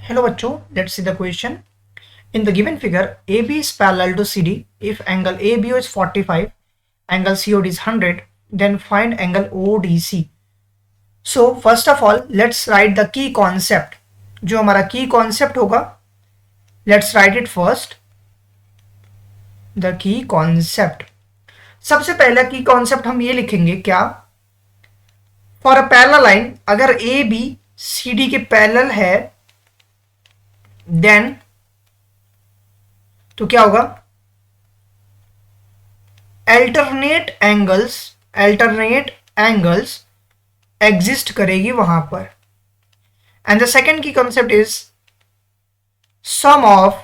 Hello बच्चों, let's see the question. In the given figure, AB is parallel to CD. If angle ABO is 45, angle COD is 100, then find angle ODC. So first of all, let's write the key concept. जो हमारा key concept होगा, let's write it first. The key concept. सबसे पहला key concept हम ये लिखेंगे क्या? For a parallel line, अगर AB CD के parallel है, then तो क्या होगा? अल्टरनेट एंगल्स एग्जिस्ट करेगी वहां पर. एंड द सेकेंड की concept is sum of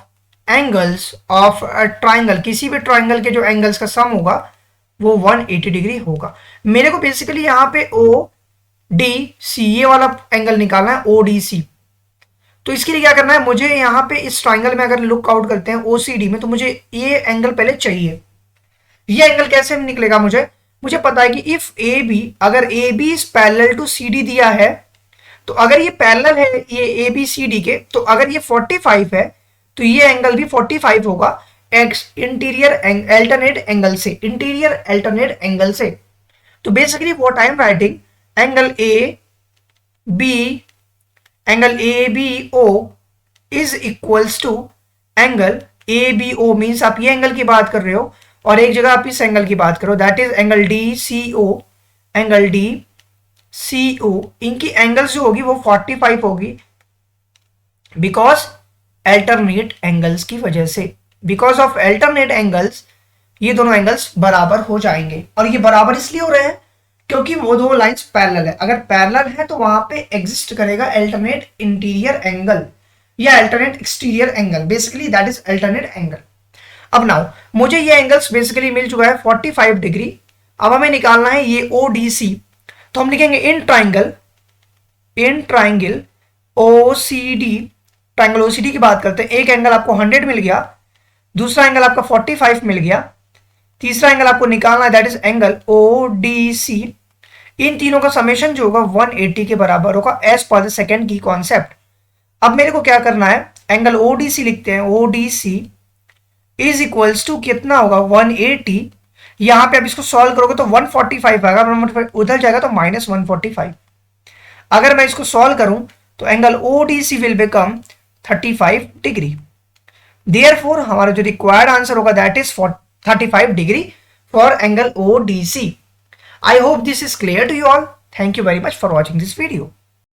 angles of a triangle. किसी भी ट्राइंगल के जो एंगल्स का सम होगा वो 180 डिग्री होगा. मेरे को बेसिकली यहां पे ओ डी सी ये वाला एंगल निकालना है, ओ डी सी. तो इसके लिए क्या करना है, मुझे यहाँ पे इस ट्राइंगल में अगर लुक आउट करते हैं ओसीडी में, तो मुझे ये एंगल पहले चाहिए. ये एंगल कैसे निकलेगा? मुझे पता है कि इफ ए बी, अगर A B is parallel to C D दिया है, तो अगर ये पैरेलल है ये ए बी सी डी के, तो अगर ये 45 है तो ये एंगल भी 45 होगा इंटीरियर अल्टरनेट एंगल से. तो basically what I am writing, angle angle ABO is equals to angle ABO. Means आप ये एंगल की बात कर रहे हो और एक जगह आप इस एंगल की बात करो, दैट इज एंगल DCO. इनकी एंगल्स जो होगी वो 45 होगी बिकॉज अल्टरनेट एंगल्स की वजह से. बिकॉज ऑफ अल्टरनेट एंगल्स ये दोनों एंगल्स बराबर हो जाएंगे. और ये बराबर इसलिए हो रहे हैं क्योंकि वो दो लाइंस पैरेलल है. अगर पैरेलल है तो वहां पे एग्जिस्ट करेगा अल्टरनेट इंटीरियर एंगल या alternate exterior angle. Basically that is alternate angle. अब नाउ मुझे ये एंगल्स बेसिकली मिल चुका है 45 डिग्री. अब हमें निकालना है ये ODC. तो हम लिखेंगे in triangle OCD. Triangle OCD की बात करते हैं. एक एंगल आपको 100 मिल गया, दूसरा एंगल आपका 45 मिल गया, तीसरा एंगल आपको निकालना है दैट इज एंगल ODC. इन तीनों का समेशन जो होगा 180 के बराबर होगा एज पर द सेकेंड की कॉन्सेप्ट. अब मेरे को क्या करना है, एंगल ODC लिखते हैं. ODC इज इक्वल्स टू कितना होगा 180. यहां पे अब इसको सॉल्व करोगे तो 145 आएगा, उधर जाएगा तो -145. अगर मैं इसको सॉल्व करूं तो angle ODC will become 35 degree. Therefore हमारा जो रिक्वायर्ड आंसर होगा that is 35 degree for angle ODC. I hope this is clear to you all. Thank you very much for watching this video.